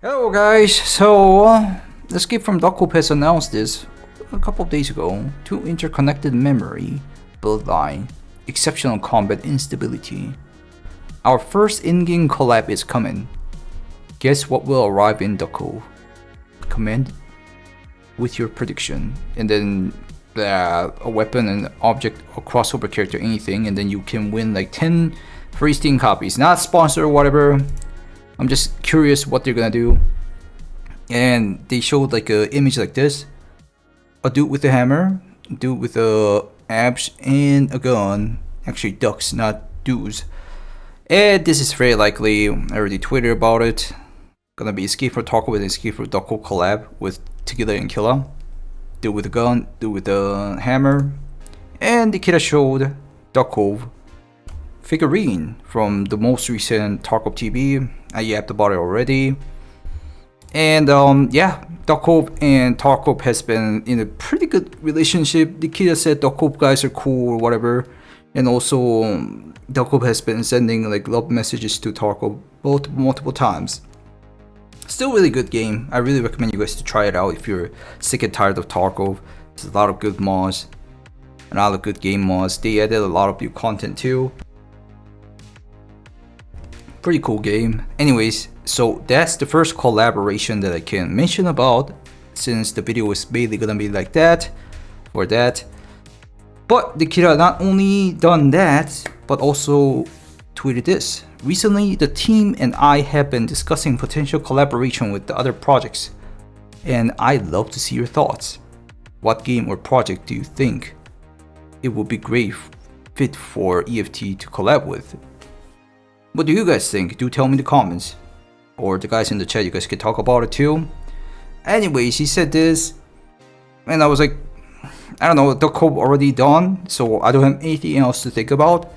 Hello guys, so Escape from Duckov has announced this a couple of days ago. 2 interconnected memory, build line, exceptional combat instability. Our first in-game collab is coming. Guess what will arrive in Duckov? Comment with your prediction, and then a weapon, an object, a crossover character, anything, and then you can win like 10 free Steam copies. Not sponsored or whatever. I'm just curious what they're gonna do. And they showed like a image like this. A dude with a hammer, a dude with a axe and a gun. Actually ducks, not dudes. And this is very likely, I already tweeted about it. Gonna be Escape from Tarkov with Escape from Duckov collab with Tequila and Killa. Dude with a gun, dude with a hammer. And the kid showed Duckov figurine from the most recent Tarkov TV. I yapped about it already. And yeah, Duckov and Tarkov has been in a pretty good relationship. The kid said Duckov guys are cool or whatever. And also Duckov has been sending like love messages to Tarkov multiple times. Still really good game. I really recommend you guys to try it out if you're sick and tired of Tarkov. There's a lot of good mods, a lot of good game mods. They added a lot of new content too. Pretty cool game. Anyways, so that's the first collaboration that I can mention about, since the video is basically gonna be like that or that. But the kid not only done that, but also tweeted this. Recently, the team and I have been discussing potential collaboration with the other projects, and I'd love to see your thoughts. What game or project do you think it would be great fit for EFT to collab with? What do you guys think? Do tell me in the comments. Or the guys in the chat, you guys can talk about it too. Anyways, he said this, and I was like, I don't know, Duckov already done, so I don't have anything else to think about.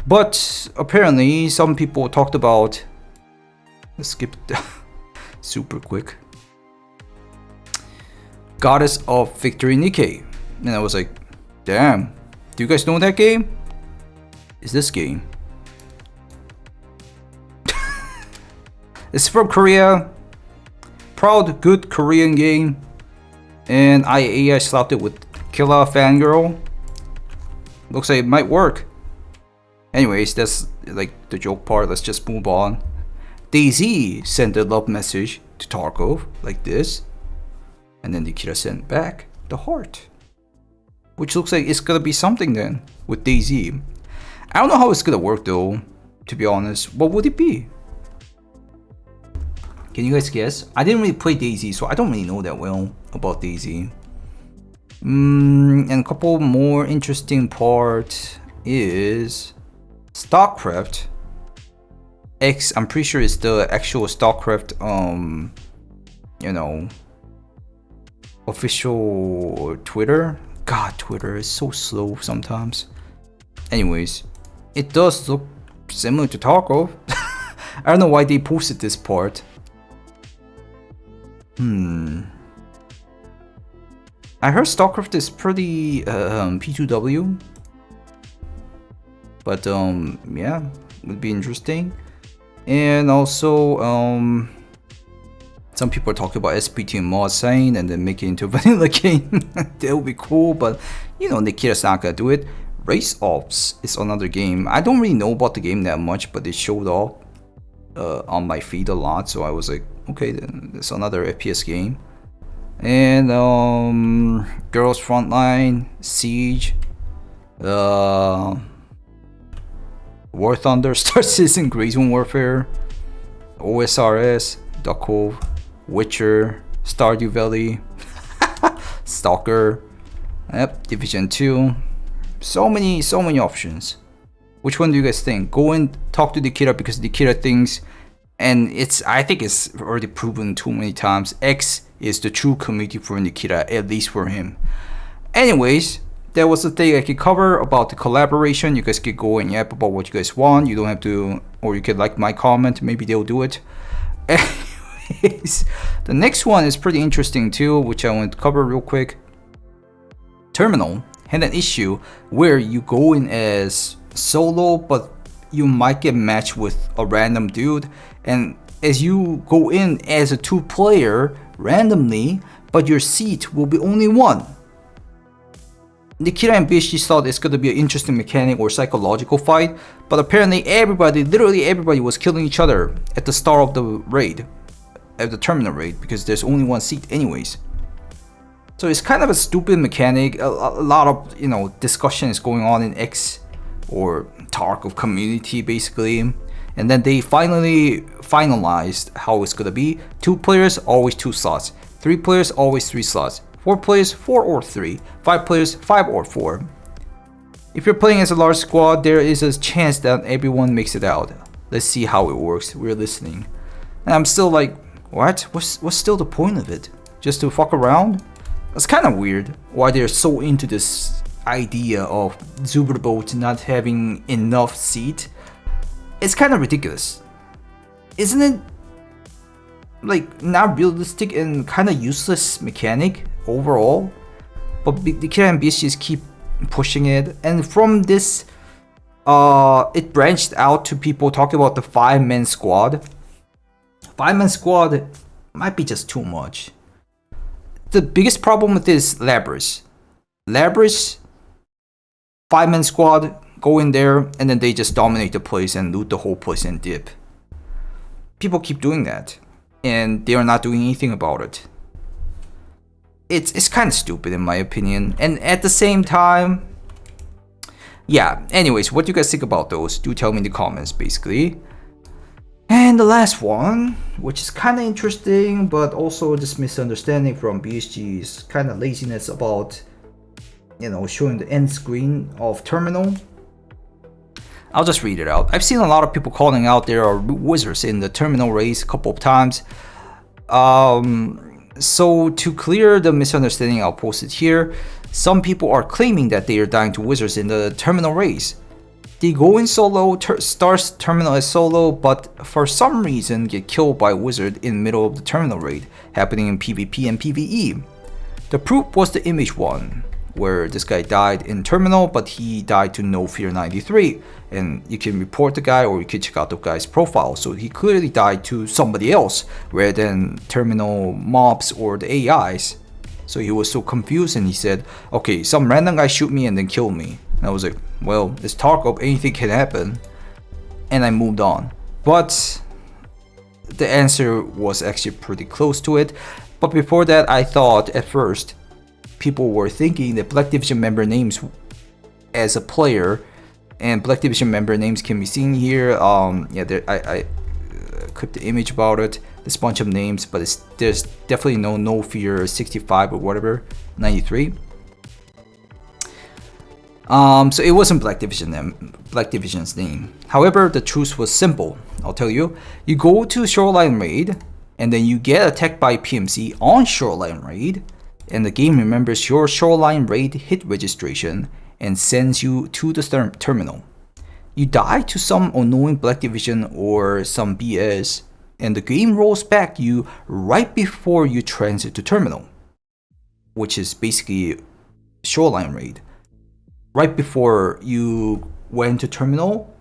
But apparently, some people talked about. Let's skip it super quick. Goddess of Victory Nikkei. And I was like, damn, do you guys know that game? Is this game? It's from Korea. Proud, good Korean game. And I slapped it with Killa Fangirl. Looks like it might work. Anyways, that's like the joke part. Let's just move on. DayZ sent a love message to Tarkov like this. And then the Kira sent back the heart. Which looks like it's gonna be something then with DayZ. I don't know how it's gonna work though, to be honest. What would it be? Can you guys guess? I didn't really play DayZ, so I don't really know that well about DayZ. And a couple more interesting part is StarCraft X. I'm pretty sure it's the actual StarCraft, you know, official Twitter. God, Twitter is so slow sometimes. Anyways, it does look similar to Tarkov. I don't know why they posted this part. I heard StarCraft is pretty P2W, but yeah, would be interesting. And also some people are talking about SPT and mod sign and then make it into a vanilla game. That would be cool, but you know, Nikita's not gonna do it. Race Ops is another game. I don't really know about the game that much, but it showed up on my feed a lot, so I was like, okay, then it's another FPS game. And Girls Frontline, Siege, War Thunder, Star Citizen, Grey Zone Warfare, OSRS, Duckov, Witcher, Stardew Valley, Stalker, yep, Division 2. So many options. Which one do you guys think? Go and talk to the Kira, because the Kira thinks, and I think it's already proven too many times, X is the true community for Nikita, at least for him. Anyways, that was the thing I could cover about the collaboration. You guys could go and yap about what you guys want. You don't have to, or you could like my comment, maybe they'll do it. Anyways, the next one is pretty interesting too, which I want to cover real quick. Terminal had an issue where you go in as solo, but you might get matched with a random dude, and as you go in as a 2-player randomly, but your seat will be only 1. Nikita and BSG thought it's gonna be an interesting mechanic or psychological fight, but apparently everybody, literally everybody, was killing each other at the start of the raid, at the terminal raid, because there's only 1 seat anyways. So it's kind of a stupid mechanic. A lot of, you know, discussion is going on in X or Tarkov community basically, and then they finally finalized how it's gonna be. 2 players, always 2 slots. 3 players, always 3 slots. 4 players, 4 or 3. 5 players, 5 or 4. If you're playing as a large squad, there is a chance that everyone makes it out. Let's see how it works. We're listening. And I'm still like, what? What's still the point of it? Just to fuck around? It's kind of weird why they're so into this idea of Zuberboat not having enough seat. It's kind of ridiculous. Isn't it like not realistic and kind of useless mechanic overall? But the Kira and BSGs keep pushing it, and from this it branched out to people talking about the 5-man squad. 5-man squad might be just too much. The biggest problem with this Labris, 5-man squad, go in there and then they just dominate the place and loot the whole place and dip. People keep doing that, and they are not doing anything about it. It's kind of stupid in my opinion, and at the same time, yeah. Anyways, what do you guys think about those? Do tell me in the comments, basically. And the last one, which is kind of interesting, but also just misunderstanding from BSG's kind of laziness about, you know, showing the end screen of terminal. I'll just read it out. I've seen a lot of people calling out there are wizards in the terminal race a couple of times. So to clear the misunderstanding, I'll post it here. Some people are claiming that they are dying to wizards in the terminal race. They go in solo, starts terminal as solo, but for some reason get killed by a wizard in the middle of the terminal raid, happening in PvP and PvE. The proof was the image one, where this guy died in terminal, but he died to No Fear 93, and you can report the guy or you can check out the guy's profile. So he clearly died to somebody else rather than terminal mobs or the AIs. So he was so confused and he said, okay, some random guy shoot me and then kill me. And I was like, well, it's Tarkov, anything can happen. And I moved on. But the answer was actually pretty close to it. But before that, I thought at first people were thinking that Black Division member names as a player, and Black Division member names can be seen here. Yeah, I clipped the image about it. There's a bunch of names, but there's definitely no Fear 65 or whatever, 93. So it wasn't Black Division's name. However, the truth was simple. I'll tell you. You go to Shoreline Raid, and then you get attacked by PMC on Shoreline Raid, and the game remembers your Shoreline Raid hit registration and sends you to the terminal. You die to some annoying Black Division or some BS, and the game rolls back you right before you transit to terminal, which is basically Shoreline Raid. Right before you went to terminal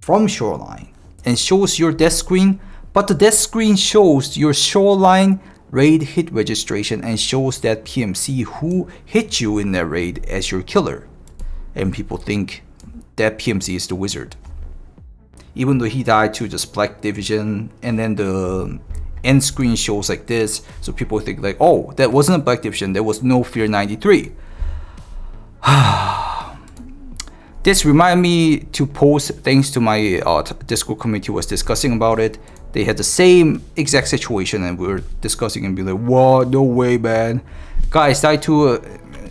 from Shoreline, and shows your death screen, but the death screen shows your Shoreline Raid hit registration and shows that PMC who hit you in that raid as your killer. And people think that PMC is the wizard, even though he died to just Black Division, and then the end screen shows like this, so people think like, oh, that wasn't a Black Division, there was No Fear 93. This reminded me to post, thanks to my Discord community was discussing about it. They had the same exact situation and we were discussing and be like, what, no way, man. Guys died to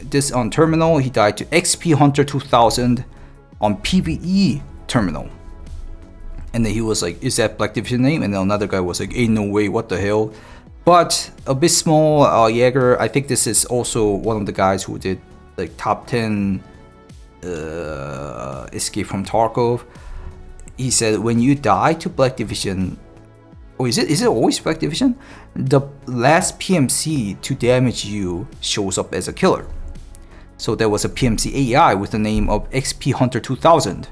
this on terminal, he died to XP Hunter 2000 on PvE terminal. And then he was like, is that Black Division name? And then another guy was like, ain't no way, what the hell. But Abysmal Jaeger, I think this is also one of the guys who did like top 10 escape from Tarkov. He said when you die to Black Division, or is it always Black Division? The last PMC to damage you shows up as a killer. So there was a PMC AI with the name of XP Hunter 2000.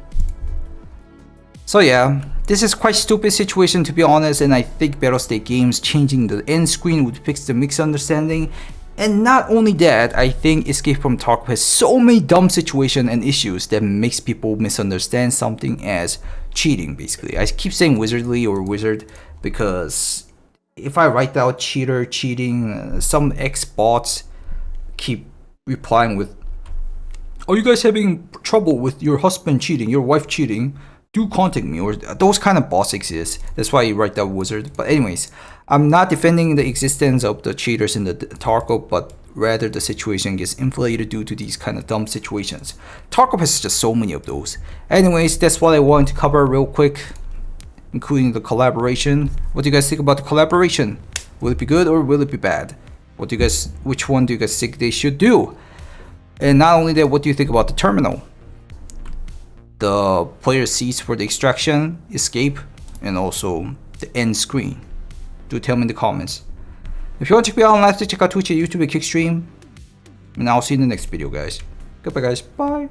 So yeah, this is quite stupid situation to be honest, and I think Battlestate Games changing the end screen would fix the misunderstanding. And not only that, I think Escape from Tarkov has so many dumb situations and issues that makes people misunderstand something as cheating basically. I keep saying wizardly or wizard because if I write out cheater, cheating, some ex-bots keep replying with, "Are you guys having trouble with your husband cheating, your wife cheating? Do contact me," or those kind of bots exist. That's why you write that wizard. But anyways, I'm not defending the existence of the cheaters in the Tarkov, but rather the situation gets inflated due to these kind of dumb situations. Tarkov has just so many of those. Anyways, that's what I wanted to cover real quick, including the collaboration. What do you guys think about the collaboration? Will it be good or will it be bad? Which one do you guys think they should do? And not only that, what do you think about the terminal? The player sees for the extraction, escape, and also the end screen. Do tell me in the comments. If you want to check me out on live, check out Twitch and YouTube and Kickstream. And I'll see you in the next video, guys. Goodbye, guys. Bye.